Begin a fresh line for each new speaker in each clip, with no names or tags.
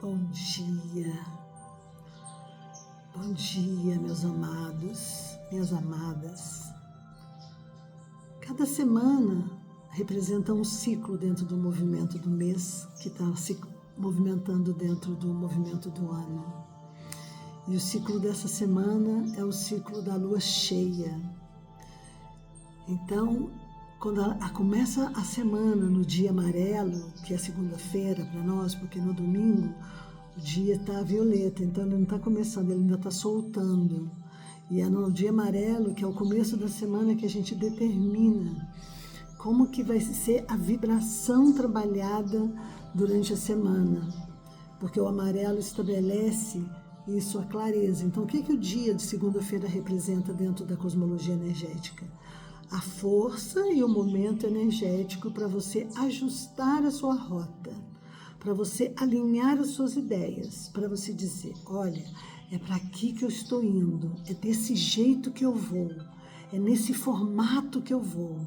Bom dia, meus amados, minhas amadas. Cada semana representa um ciclo dentro do movimento do mês, que está se movimentando dentro do movimento do ano. E o ciclo dessa semana é o ciclo da lua cheia. Então, quando começa a semana no dia amarelo, que é segunda-feira para nós, porque no domingo o dia está violeta, então ele não está começando, ele ainda está soltando. E é no dia amarelo, que é o começo da semana, que a gente determina como que vai ser a vibração trabalhada durante a semana. Porque o amarelo estabelece isso, a clareza. Então, o que o dia de segunda-feira representa dentro da cosmologia energética? A força e o momento energético para você ajustar a sua rota, para você alinhar as suas ideias, para você dizer, olha, é para aqui que eu estou indo, é desse jeito que eu vou, é nesse formato que eu vou,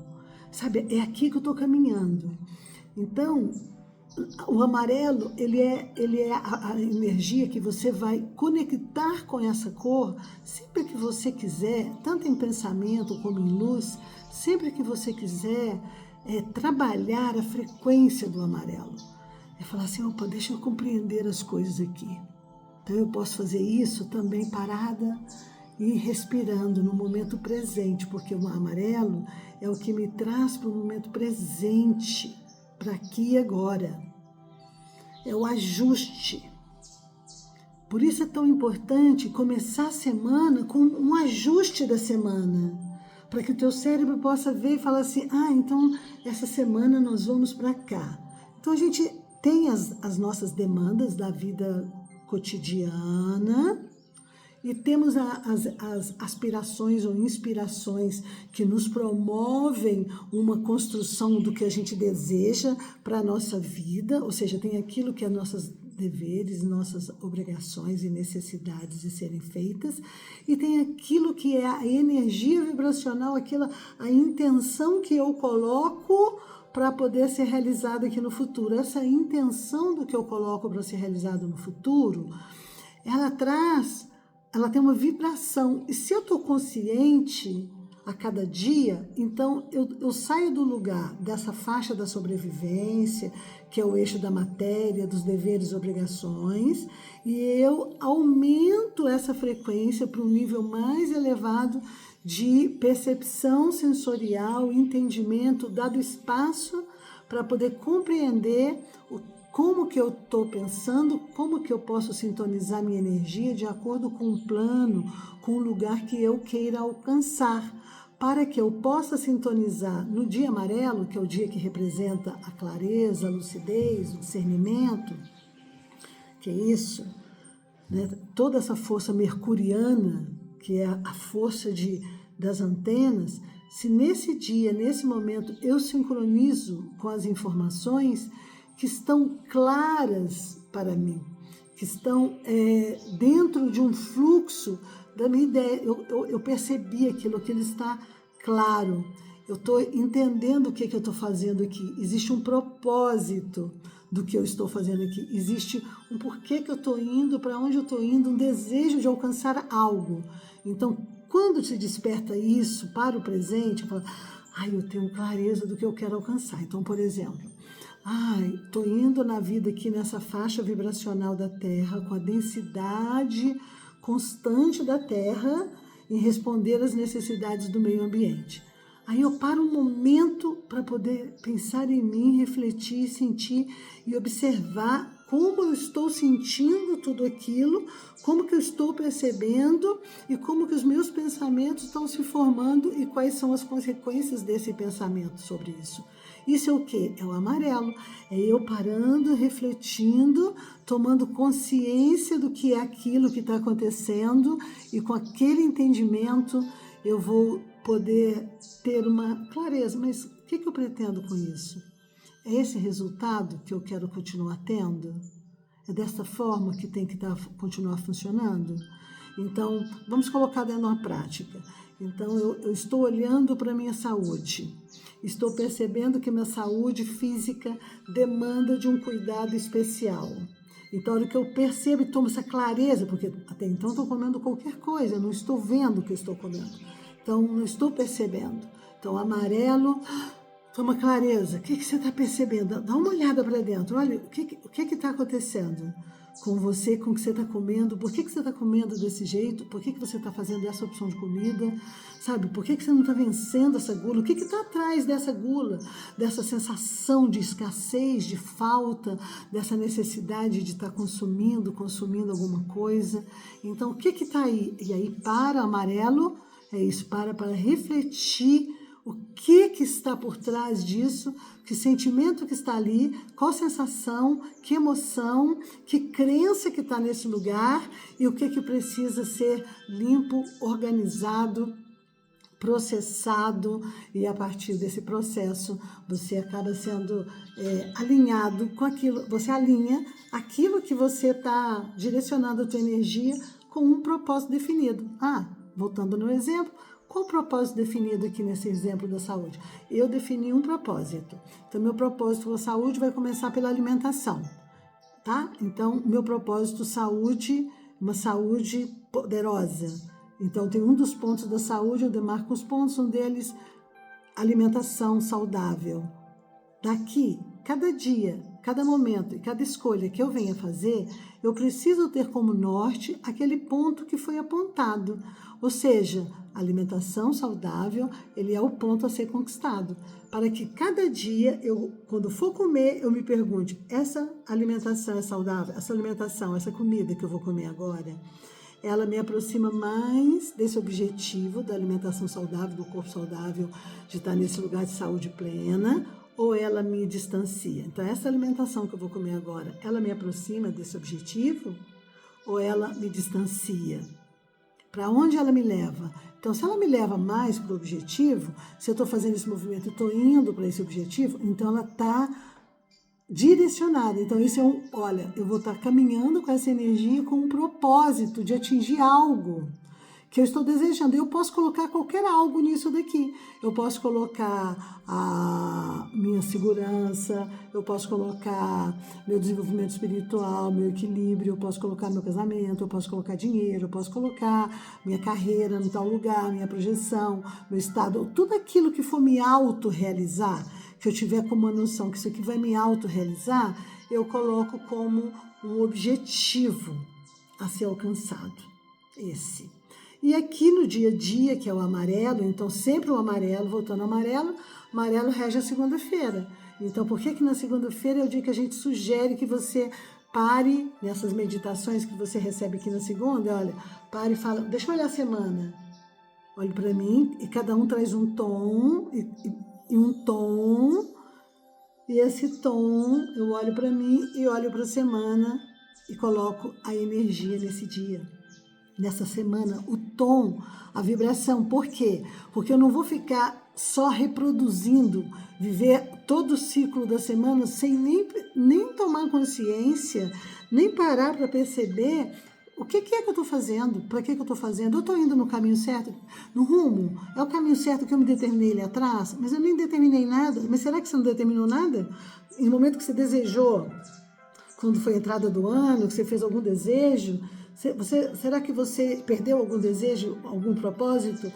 sabe, é aqui que eu estou caminhando. Então, o amarelo, ele é a energia que você vai conectar com essa cor sempre que você quiser, tanto em pensamento como em luz, sempre que você quiser trabalhar a frequência do amarelo. É falar assim, opa, deixa eu compreender as coisas aqui. Então eu posso fazer isso também parada e respirando no momento presente, porque o amarelo é o que me traz para o momento presente, para aqui e agora. É o ajuste. Por isso é tão importante começar a semana com um ajuste da semana, para que o teu cérebro possa ver e falar assim, então essa semana nós vamos para cá. Então a gente tem as nossas demandas da vida cotidiana e temos as aspirações ou inspirações que nos promovem uma construção do que a gente deseja para a nossa vida, ou seja, tem aquilo que é nossos deveres, nossas obrigações e necessidades de serem feitas, e tem aquilo que é a energia vibracional, a intenção que eu coloco para poder ser realizada aqui no futuro. Essa intenção do que eu coloco para ser realizado no futuro, ela tem uma vibração. E se eu estou consciente a cada dia, então eu saio do lugar dessa faixa da sobrevivência, que é o eixo da matéria, dos deveres e obrigações, e eu aumento essa frequência para um nível mais elevado de percepção sensorial, entendimento, dado espaço para poder compreender como que eu estou pensando, como que eu posso sintonizar minha energia de acordo com o plano, com o lugar que eu queira alcançar, para que eu possa sintonizar no dia amarelo, que é o dia que representa a clareza, a lucidez, o discernimento, que é isso, né? Toda essa força mercuriana, que é a força das antenas, se nesse dia, nesse momento, eu sincronizo com as informações que estão claras para mim, que estão dentro de um fluxo da minha ideia, eu percebi aquilo está claro, eu estou entendendo o que eu estou fazendo aqui, existe um propósito do que eu estou fazendo aqui, existe um porquê que eu estou indo, para onde eu estou indo, um desejo de alcançar algo. Então, quando se desperta isso para o presente, eu falo, eu tenho clareza do que eu quero alcançar. Então, por exemplo, estou indo na vida aqui nessa faixa vibracional da Terra, com a densidade constante da Terra em responder às necessidades do meio ambiente. Aí eu paro um momento para poder pensar em mim, refletir, sentir e observar como eu estou sentindo tudo aquilo, como que eu estou percebendo e como que os meus pensamentos estão se formando e quais são as consequências desse pensamento sobre isso. Isso é o quê? É o amarelo. É eu parando, refletindo, tomando consciência do que é aquilo que está acontecendo e com aquele entendimento eu vou poder ter uma clareza. Mas o que eu pretendo com isso? É esse resultado que eu quero continuar tendo? É dessa forma que tem que continuar funcionando? Então, vamos colocar dentro de uma prática. Então, eu estou olhando para a minha saúde. Estou percebendo que minha saúde física demanda de um cuidado especial. Então, a hora que eu percebo e tomo essa clareza, porque até então estou comendo qualquer coisa, eu não estou vendo o que eu estou comendo. Então, não estou percebendo. Então, amarelo, toma clareza. O que você está percebendo? Dá uma olhada para dentro. Olha, o que está acontecendo com você, com o que você está comendo? Por que você está comendo desse jeito? Por que você está fazendo essa opção de comida? Sabe? Por que você não está vencendo essa gula? O que está atrás dessa gula? Dessa sensação de escassez, de falta, dessa necessidade de estar consumindo alguma coisa? Então, o que está aí? E aí, para amarelo, é isso, para refletir o que está por trás disso, que sentimento que está ali, qual sensação, que emoção, que crença que está nesse lugar e o que precisa ser limpo, organizado, processado, e a partir desse processo você acaba sendo alinhado com aquilo, você alinha aquilo que você está direcionando a tua energia com um propósito definido. Voltando no exemplo, qual o propósito definido aqui nesse exemplo da saúde? Eu defini um propósito. Então, meu propósito com a saúde vai começar pela alimentação, tá? Então, meu propósito saúde, uma saúde poderosa. Então, tem um dos pontos da saúde, eu demarco os pontos, um deles, alimentação saudável. Daqui, cada dia, cada momento e cada escolha que eu venha fazer, eu preciso ter como norte aquele ponto que foi apontado. Ou seja, alimentação saudável, ele é o ponto a ser conquistado. Para que cada dia, quando for comer, eu me pergunte, essa alimentação é saudável? Essa alimentação, essa comida que eu vou comer agora, ela me aproxima mais desse objetivo da alimentação saudável, do corpo saudável, de estar nesse lugar de saúde plena, ou ela me distancia? Então, essa alimentação que eu vou comer agora, ela me aproxima desse objetivo ou ela me distancia? Para onde ela me leva? Então, se ela me leva mais para o objetivo, se eu estou fazendo esse movimento e estou indo para esse objetivo, então ela está direcionada. Então, isso é olha, eu vou estar caminhando com essa energia com um propósito de atingir algo que eu estou desejando. Eu posso colocar qualquer algo nisso daqui. Eu posso colocar a minha segurança, eu posso colocar meu desenvolvimento espiritual, meu equilíbrio, eu posso colocar meu casamento, eu posso colocar dinheiro, eu posso colocar minha carreira no tal lugar, minha projeção, meu estado, tudo aquilo que for me autorrealizar, que eu tiver como uma noção que isso aqui vai me autorrealizar, eu coloco como um objetivo a ser alcançado. Esse. E aqui no dia a dia, que é o amarelo, então sempre o amarelo, voltando ao amarelo rege a segunda-feira. Então, por que na segunda-feira é o dia que a gente sugere que você pare, nessas meditações que você recebe aqui na segunda, olha, pare e fala, deixa eu olhar a semana. Olhe para mim, e cada um traz um tom, e um tom, e esse tom, eu olho para mim e olho para a semana e coloco a energia nesse dia. Nessa semana, o tom, a vibração. Por quê? Porque eu não vou ficar só reproduzindo, viver todo o ciclo da semana sem nem tomar consciência, nem parar para perceber o que é que eu estou fazendo, para que eu estou fazendo. Eu estou indo no caminho certo, no rumo, é o caminho certo que eu me determinei ali atrás, mas eu nem determinei nada. Mas será que você não determinou nada? No momento que você desejou, quando foi a entrada do ano, que você fez algum desejo, será que você perdeu algum desejo, algum propósito?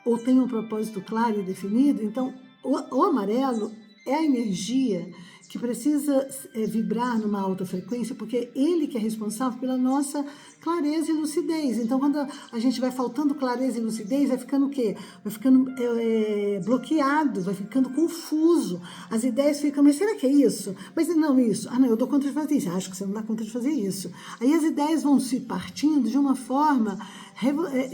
Ou tem um propósito claro e definido? Então, o amarelo é a energia que precisa vibrar numa alta frequência, porque é ele que é responsável pela nossa clareza e lucidez. Então, quando a gente vai faltando clareza e lucidez, vai ficando o quê? Vai ficando bloqueado, vai ficando confuso. As ideias ficam, mas será que é isso? Mas não, isso. Ah, não, eu dou conta de fazer isso. Acho que você não dá conta de fazer isso. Aí as ideias vão se partindo de uma forma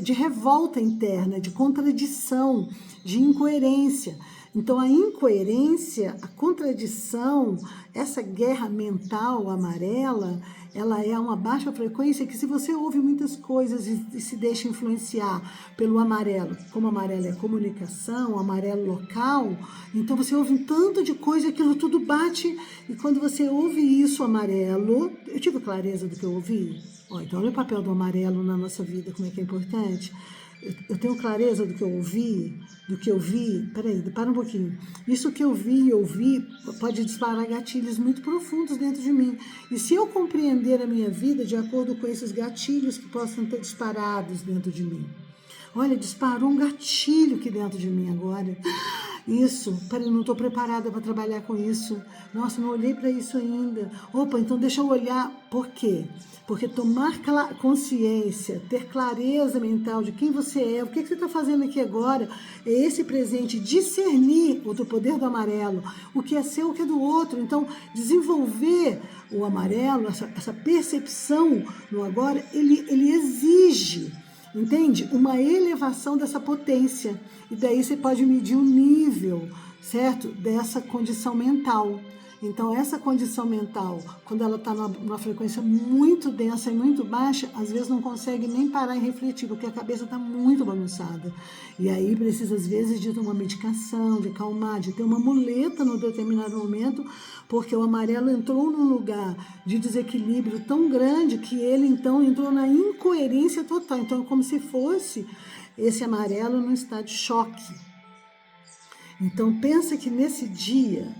de revolta interna, de contradição, de incoerência. Então, a incoerência, a contradição, essa guerra mental amarela, ela é uma baixa frequência que, se você ouve muitas coisas e se deixa influenciar pelo amarelo, como o amarelo é comunicação, o amarelo local, então você ouve um tanto de coisa, aquilo tudo bate, e quando você ouve isso amarelo, eu tive clareza do que eu ouvi? Então, olha o papel do amarelo na nossa vida, como é que é importante. eu tenho clareza do que eu ouvi, do que eu vi. Peraí, para um pouquinho. Isso que eu vi e ouvi pode disparar gatilhos muito profundos dentro de mim. E se eu compreender a minha vida de acordo com esses gatilhos que possam ter disparados dentro de mim. Olha, disparou um gatilho aqui dentro de mim agora. Isso, peraí, não estou preparada para trabalhar com isso. Nossa, não olhei para isso ainda. Opa, então deixa eu olhar. Por quê? Porque tomar consciência, ter clareza mental de quem você é, o que você está fazendo aqui agora, é esse presente, discernir o poder do amarelo, o que é seu, o que é do outro. Então, desenvolver o amarelo, essa percepção no agora, ele exige, entende? Uma elevação dessa potência. E daí você pode medir o nível, certo? Dessa condição mental. Então, essa condição mental, quando ela está numa frequência muito densa e muito baixa, às vezes não consegue nem parar e refletir, porque a cabeça está muito bagunçada. E aí precisa, às vezes, de uma medicação, de acalmar, de ter uma muleta no determinado momento, porque o amarelo entrou num lugar de desequilíbrio tão grande que ele, então, entrou na incoerência total. Então, é como se fosse esse amarelo num estado de choque. Então, pensa que nesse dia,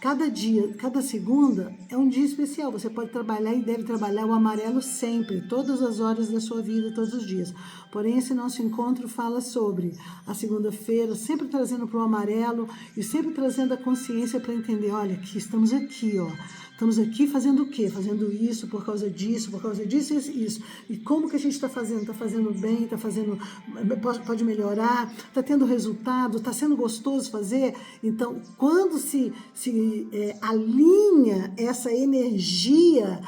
cada segunda é um dia especial. Você pode trabalhar e deve trabalhar o amarelo sempre, todas as horas da sua vida, todos os dias. Porém, esse nosso encontro fala sobre a segunda-feira, sempre trazendo para o amarelo e sempre trazendo a consciência para entender, olha, estamos aqui, ó. Estamos aqui fazendo o quê? Fazendo isso, por causa disso, isso. E como que a gente está fazendo? Está fazendo bem? Está fazendo... Pode melhorar? Está tendo resultado? Está sendo gostoso fazer? Então, quando se alinha essa energia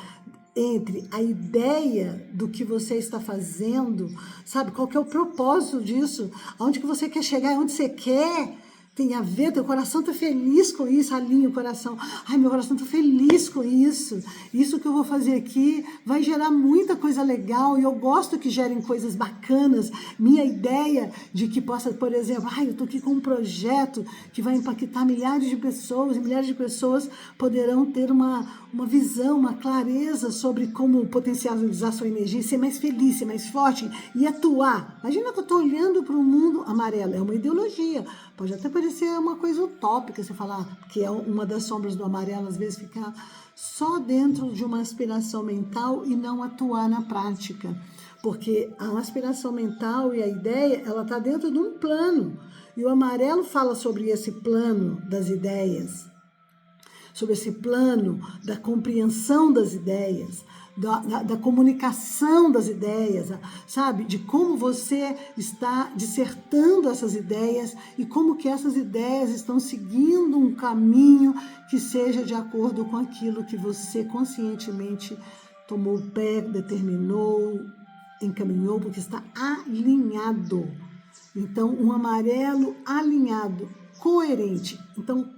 entre a ideia do que você está fazendo, sabe? Qual que é o propósito disso? Aonde que você quer chegar? Onde você quer? Tem a ver, teu coração está feliz com isso, alinha o coração. Ai, meu coração está feliz com isso. Isso que eu vou fazer aqui vai gerar muita coisa legal e eu gosto que gerem coisas bacanas. Minha ideia de que possa, por exemplo, eu estou aqui com um projeto que vai impactar milhares de pessoas e milhares de pessoas poderão ter uma visão, uma clareza sobre como potencializar sua energia, ser mais feliz, ser mais forte e atuar. Imagina que eu estou olhando para o mundo amarelo, é uma ideologia. Pode até parecer uma coisa utópica, você falar que é uma das sombras do amarelo, às vezes ficar só dentro de uma aspiração mental e não atuar na prática. Porque a aspiração mental e a ideia, ela está dentro de um plano. E o amarelo fala sobre esse plano das ideias, sobre esse plano da compreensão das ideias, da comunicação das ideias, sabe? De como você está dissertando essas ideias e como que essas ideias estão seguindo um caminho que seja de acordo com aquilo que você conscientemente tomou o pé, determinou, encaminhou, porque está alinhado. Então, um amarelo alinhado, coerente. Então,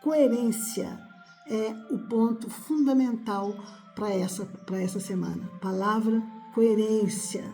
coerência é o ponto fundamental para essa semana. Palavra coerência.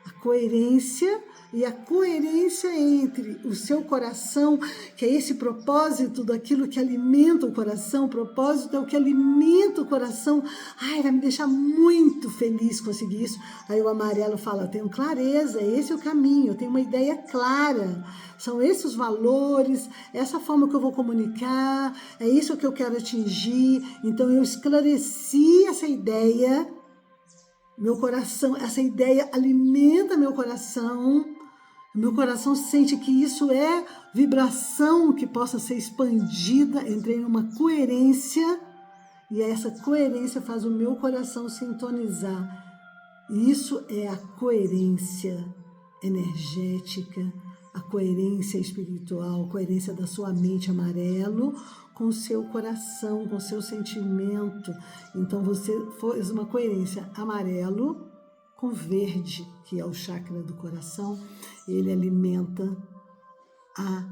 A coerência e a coerência entre o seu coração, que é esse propósito daquilo que alimenta o coração, o propósito é o que alimenta o coração. Ai, vai me deixar muito feliz conseguir isso. Aí o amarelo fala, tenho clareza, esse é o caminho, eu tenho uma ideia clara. São esses os valores, essa forma que eu vou comunicar, é isso que eu quero atingir. Então eu esclareci essa ideia, meu coração, essa ideia alimenta meu coração sente que isso é vibração que possa ser expandida, entrei numa coerência e essa coerência faz o meu coração sintonizar. E isso é a coerência energética, a coerência espiritual, a coerência da sua mente amarelo com o seu coração, com o seu sentimento. Então você faz uma coerência amarelo com verde, que é o chakra do coração. Ele alimenta a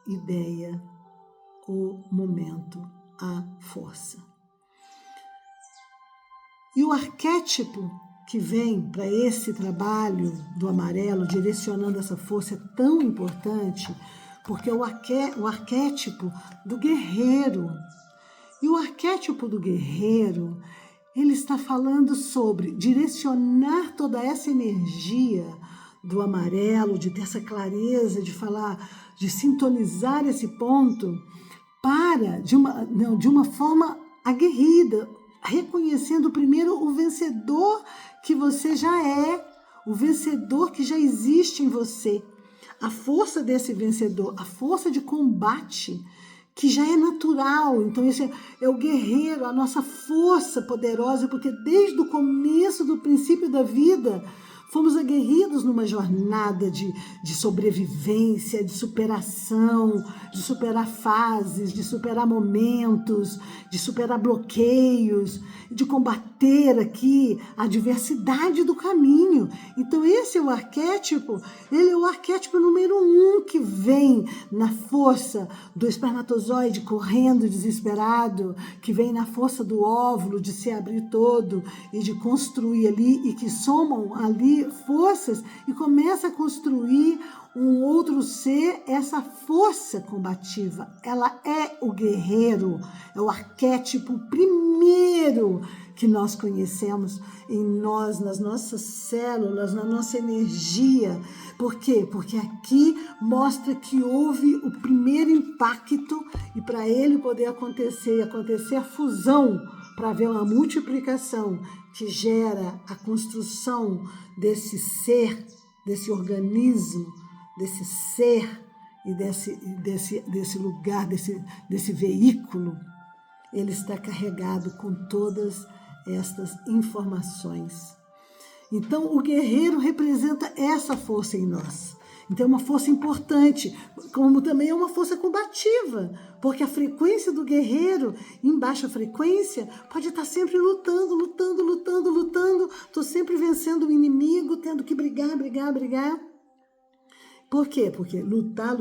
ideia, o momento, a força. E o arquétipo que vem para esse trabalho do amarelo, direcionando essa força, é tão importante, porque é o arquétipo do guerreiro. E o arquétipo do guerreiro, ele está falando sobre direcionar toda essa energia do amarelo, de ter essa clareza, de falar, de sintonizar esse ponto de uma forma aguerrida, reconhecendo primeiro o vencedor que você já é, o vencedor que já existe em você, a força desse vencedor, a força de combate que já é natural. Então esse é o guerreiro, a nossa força poderosa, porque desde o começo do princípio da vida, fomos aguerridos numa jornada de sobrevivência, de superação, de superar fases, de superar momentos, de superar bloqueios, de combater aqui a adversidade do caminho. Então esse é o arquétipo, ele é o arquétipo número 1 que vem na força do espermatozoide correndo desesperado, que vem na força do óvulo de se abrir todo e de construir ali, e que somam ali forças e começa a construir um outro ser, essa força combativa. Ela é o guerreiro, é o arquétipo primeiro que nós conhecemos em nós, nas nossas células, na nossa energia. Por quê? Porque aqui mostra que houve o primeiro impacto, e para ele poder acontecer a fusão, para haver uma multiplicação que gera a construção desse ser, desse organismo, desse ser e desse lugar, desse veículo. Ele está carregado com todas estas informações. Então, o guerreiro representa essa força em nós. Então, é uma força importante, como também é uma força combativa, porque a frequência do guerreiro, em baixa frequência, pode estar sempre lutando, estou sempre vencendo o inimigo, tendo que brigar. Por quê? Porque lutar,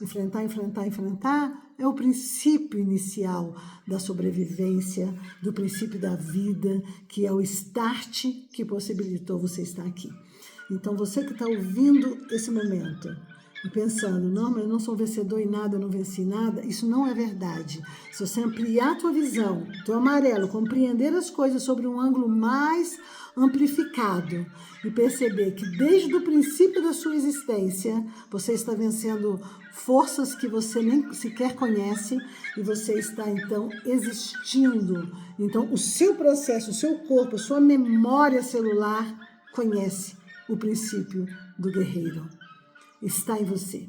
enfrentar, é o princípio inicial da sobrevivência, do princípio da vida, que é o start que possibilitou você estar aqui. Então, você que está ouvindo esse momento e pensando, não, mas eu não sou vencedor em nada, eu não venci nada, isso não é verdade. Se você ampliar a tua visão, teu amarelo, compreender as coisas sobre um ângulo mais amplificado e perceber que desde o princípio da sua existência, você está vencendo forças que você nem sequer conhece e você está, então, existindo. Então, o seu processo, o seu corpo, a sua memória celular conhece o princípio do guerreiro. Está em você.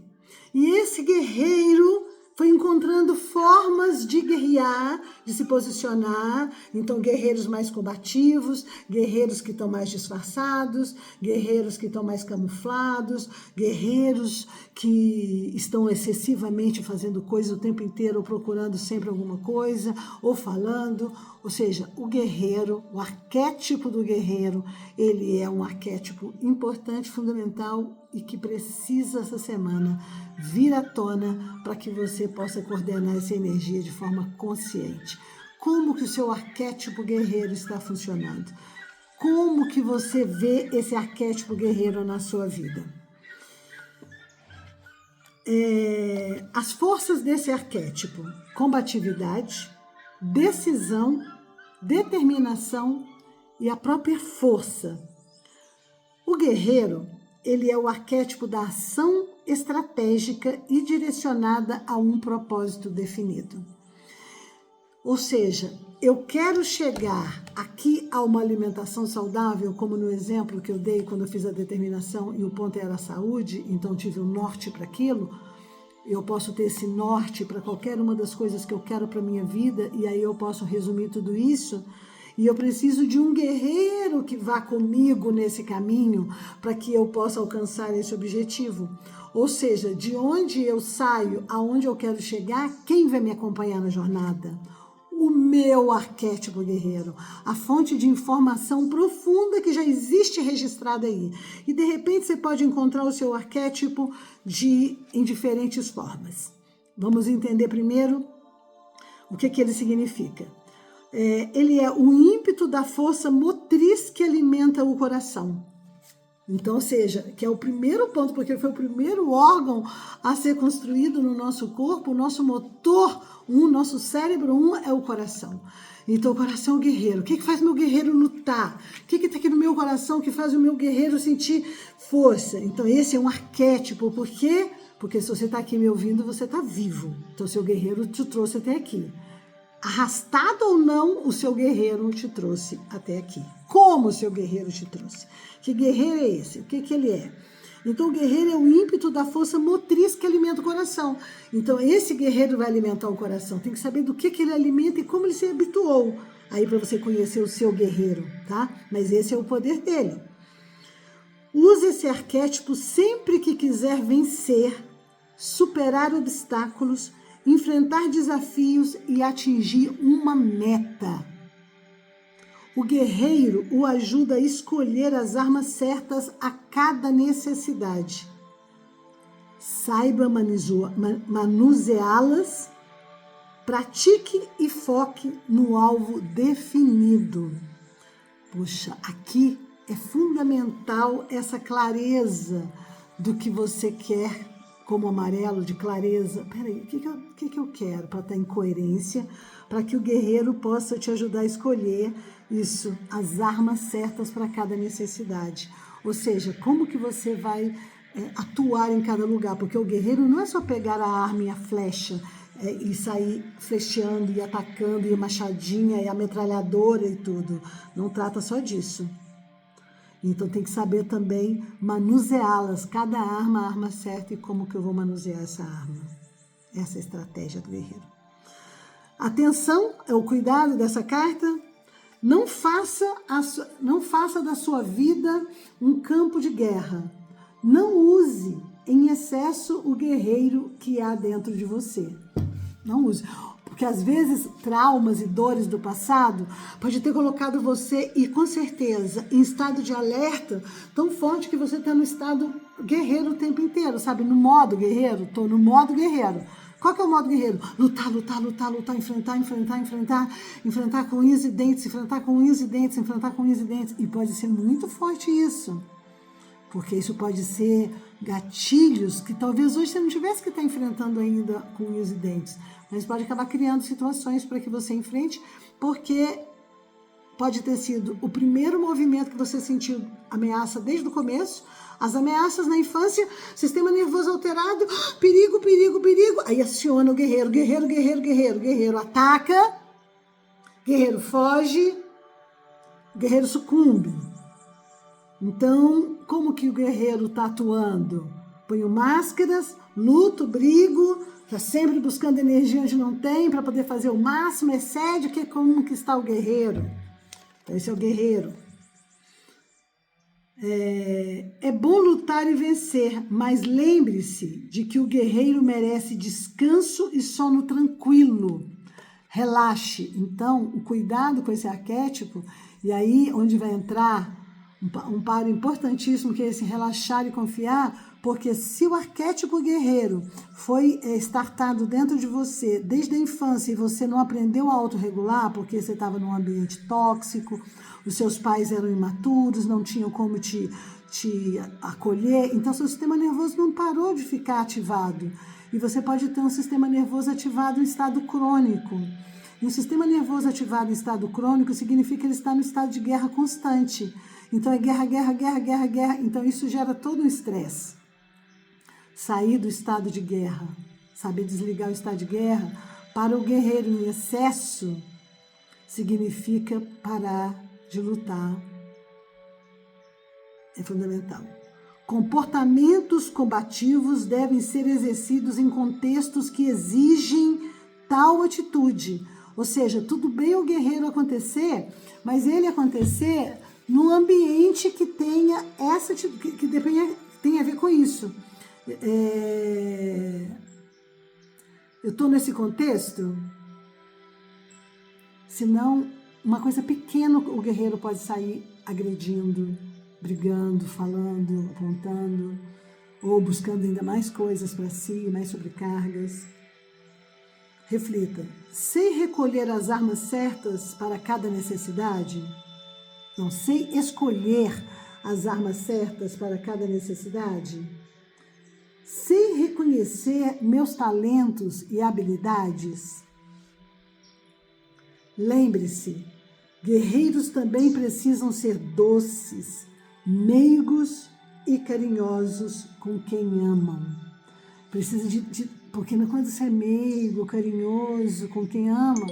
E esse guerreiro foi encontrando formas de guerrear, de se posicionar. Então, guerreiros mais combativos, guerreiros que estão mais disfarçados, guerreiros que estão mais camuflados, guerreiros que estão excessivamente fazendo coisas o tempo inteiro, ou procurando sempre alguma coisa, ou falando. Ou seja, o guerreiro, o arquétipo do guerreiro, ele é um arquétipo importante, fundamental, e que precisa essa semana vir à tona para que você possa coordenar essa energia de forma consciente. Como que o seu arquétipo guerreiro está funcionando? Como que você vê esse arquétipo guerreiro na sua vida? As forças desse arquétipo: combatividade, decisão, determinação e a própria força. O guerreiro, ele é o arquétipo da ação estratégica e direcionada a um propósito definido. Ou seja, eu quero chegar aqui a uma alimentação saudável, como no exemplo que eu dei quando eu fiz a determinação e o ponto era a saúde, então tive um norte para aquilo. Eu posso ter esse norte para qualquer uma das coisas que eu quero para a minha vida, e aí eu posso resumir tudo isso. E eu preciso de um guerreiro que vá comigo nesse caminho para que eu possa alcançar esse objetivo. Ou seja, de onde eu saio, aonde eu quero chegar, quem vai me acompanhar na jornada? O meu arquétipo guerreiro, a fonte de informação profunda que já existe registrada aí. E de repente você pode encontrar o seu arquétipo em diferentes formas. Vamos entender primeiro o que ele significa. Ele é o ímpeto da força motriz que alimenta o coração. Então, ou seja, que é o primeiro ponto, porque foi o primeiro órgão a ser construído no nosso corpo, o nosso motor, nosso cérebro, é o coração. Então, o coração é o guerreiro. O que faz meu guerreiro lutar? O que está aqui no meu coração que faz o meu guerreiro sentir força? Então, esse é um arquétipo. Por quê? Porque se você está aqui me ouvindo, você está vivo. Então, seu guerreiro te trouxe até aqui. Arrastado ou não, o seu guerreiro te trouxe até aqui. Como o seu guerreiro te trouxe? Que guerreiro é esse? O que ele é? Então, o guerreiro é o ímpeto da força motriz que alimenta o coração. Então, esse guerreiro vai alimentar o coração. Tem que saber do que ele alimenta e como ele se habituou. Aí, para você conhecer o seu guerreiro, tá? Mas esse é o poder dele. Use esse arquétipo sempre que quiser vencer, superar obstáculos, enfrentar desafios e atingir uma meta. O guerreiro o ajuda a escolher as armas certas a cada necessidade. Saiba manuseá-las, pratique e foque no alvo definido. Poxa, aqui é fundamental essa clareza do que você quer, como amarelo, de clareza. Peraí, o que eu quero para estar em coerência, para que o guerreiro possa te ajudar a escolher isso, as armas certas para cada necessidade. Ou seja, como que você vai atuar em cada lugar, porque o guerreiro não é só pegar a arma e a flecha e sair flecheando e atacando e a machadinha e a metralhadora e tudo. Não trata só disso. Então tem que saber também manuseá-las, cada arma, a arma certa e como que eu vou manusear essa arma. Essa é a estratégia do guerreiro. Atenção, é o cuidado dessa carta. Não faça da sua vida um campo de guerra. Não use em excesso o guerreiro que há dentro de você. Não use. Porque às vezes traumas e dores do passado pode ter colocado você, e com certeza, em estado de alerta tão forte que você está no estado guerreiro o tempo inteiro, sabe? No modo guerreiro, estou no modo guerreiro. Qual que é o modo guerreiro? Lutar, lutar, lutar, lutar, enfrentar com unhas e dentes, enfrentar com unhas e dentes, enfrentar com unhas e dentes. E pode ser muito forte isso. Porque isso pode ser gatilhos que talvez hoje você não tivesse que estar enfrentando ainda com unhas e dentes. Mas pode acabar criando situações para que você enfrente, porque pode ter sido o primeiro movimento que você sentiu ameaça desde o começo, as ameaças na infância, sistema nervoso alterado, perigo, perigo, perigo. Aí aciona o guerreiro, guerreiro, guerreiro, guerreiro. Guerreiro ataca, guerreiro foge, guerreiro sucumbe. Então, como que o guerreiro está atuando? Ponho máscaras, luto, brigo, está sempre buscando energia onde não tem para poder fazer o máximo, excede, como que está o guerreiro? Então, esse é o guerreiro. É bom lutar e vencer, mas lembre-se de que o guerreiro merece descanso e sono tranquilo. Relaxe. Então, o cuidado com esse arquétipo, e aí onde vai entrar um par importantíssimo, que é esse relaxar e confiar, porque se o arquétipo guerreiro foi startado dentro de você desde a infância e você não aprendeu a autorregular, porque você estava num ambiente tóxico, os seus pais eram imaturos, não tinham como te acolher, então seu sistema nervoso não parou de ficar ativado. E você pode ter um sistema nervoso ativado em estado crônico. E um sistema nervoso ativado em estado crônico significa que ele está no estado de guerra constante. Então é guerra, guerra, guerra, guerra, guerra. Então isso gera todo um estresse. Sair do estado de guerra, saber desligar o estado de guerra, para o guerreiro em excesso, significa parar de lutar. É fundamental. Comportamentos combativos devem ser exercidos em contextos que exigem tal atitude. Ou seja, tudo bem o guerreiro acontecer, mas ele acontecer num ambiente que tenha essa, que tenha a ver com isso. Eu estou nesse contexto, senão uma coisa pequena o guerreiro pode sair agredindo, brigando, falando, apontando, ou buscando ainda mais coisas para si, mais sobrecargas. Reflita, sei recolher as armas certas para cada necessidade? Não sei escolher as armas certas para cada necessidade? Sei reconhecer meus talentos e habilidades? Lembre-se, guerreiros também precisam ser doces, meigos e carinhosos com quem amam. Precisa porque quando você é meigo, carinhoso com quem ama,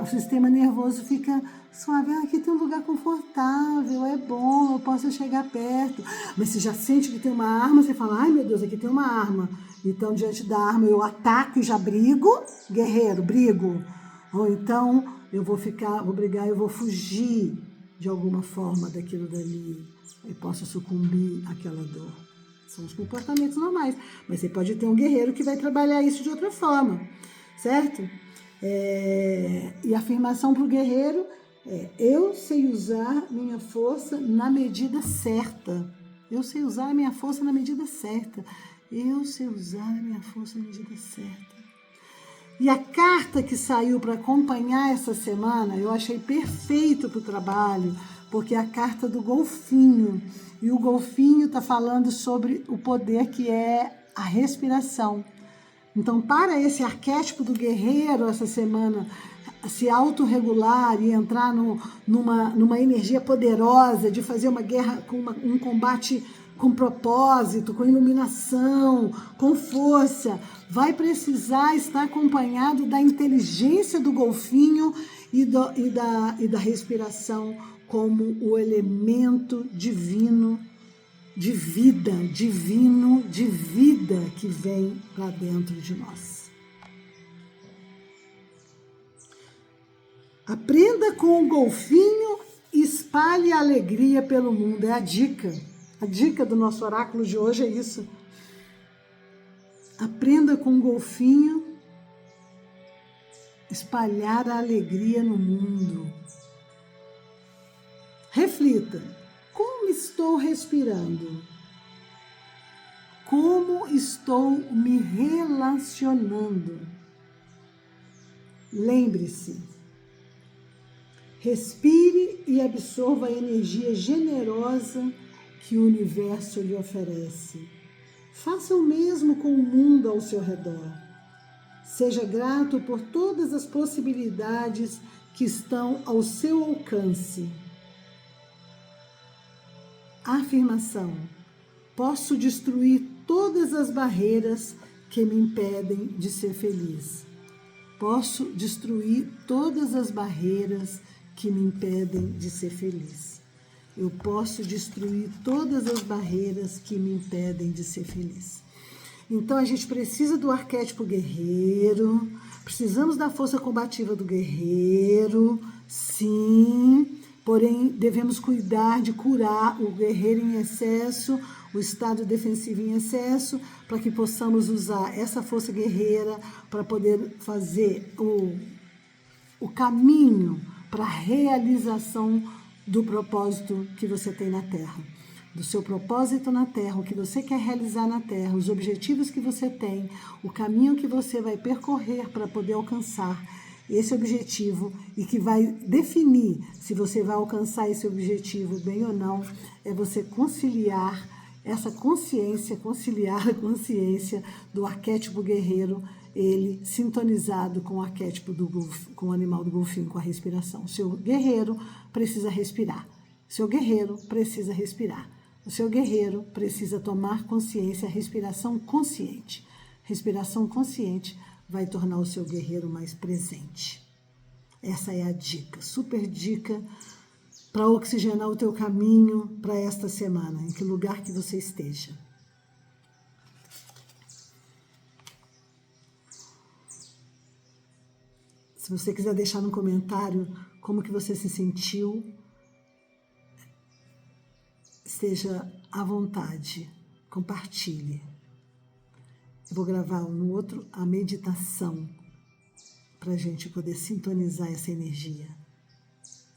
o sistema nervoso fica suave. Aqui tem um lugar confortável, é bom, eu posso chegar perto. Mas você já sente que tem uma arma, você fala, ai meu Deus, aqui tem uma arma. Então, diante da arma, eu ataco e já brigo, guerreiro, brigo. Ou então, eu vou brigar, eu vou fugir de alguma forma daquilo dali. Eu posso sucumbir àquela dor. São os comportamentos normais. Mas você pode ter um guerreiro que vai trabalhar isso de outra forma, certo? E a afirmação para o guerreiro é: eu sei usar minha força na medida certa. Eu sei usar a minha força na medida certa. Eu sei usar a minha força na medida certa. E a carta que saiu para acompanhar essa semana, eu achei perfeito para o trabalho, porque é a carta do golfinho. E o golfinho está falando sobre o poder que é a respiração. Então, para esse arquétipo do guerreiro, essa semana, se autorregular e entrar numa energia poderosa de fazer uma guerra, um combate com propósito, com iluminação, com força, vai precisar estar acompanhado da inteligência do golfinho e da respiração como o elemento divino de vida, divino de vida que vem para dentro de nós. Aprenda com o golfinho e espalhe a alegria pelo mundo. É a dica. A dica do nosso oráculo de hoje é isso. Aprenda com o golfinho espalhar a alegria no mundo. Reflita. Como estou respirando? Como estou me relacionando? Lembre-se, respire e absorva a energia generosa que o universo lhe oferece. Faça o mesmo com o mundo ao seu redor. Seja grato por todas as possibilidades que estão ao seu alcance. Afirmação: posso destruir todas as barreiras que me impedem de ser feliz. Posso destruir todas as barreiras que me impedem de ser feliz. Eu posso destruir todas as barreiras que me impedem de ser feliz. Então, a gente precisa do arquétipo guerreiro, precisamos da força combativa do guerreiro, sim, porém, devemos cuidar de curar o guerreiro em excesso, o estado defensivo em excesso, para que possamos usar essa força guerreira para poder fazer o caminho para a realização do propósito que você tem na Terra. Do seu propósito na Terra, o que você quer realizar na Terra, os objetivos que você tem, o caminho que você vai percorrer para poder alcançar esse objetivo e que vai definir se você vai alcançar esse objetivo bem ou não, é você conciliar essa consciência, conciliar a consciência do arquétipo guerreiro, ele sintonizado com o arquétipo com o animal do golfinho, com a respiração. O seu guerreiro precisa respirar. O seu guerreiro precisa respirar. O seu guerreiro precisa tomar consciência, respiração consciente. Respiração consciente vai tornar o seu guerreiro mais presente. Essa é a dica, super dica para oxigenar o teu caminho para esta semana, em que lugar que você esteja. Se você quiser deixar no comentário como que você se sentiu, esteja à vontade, compartilhe. Eu vou gravar no outro a meditação para a gente poder sintonizar essa energia.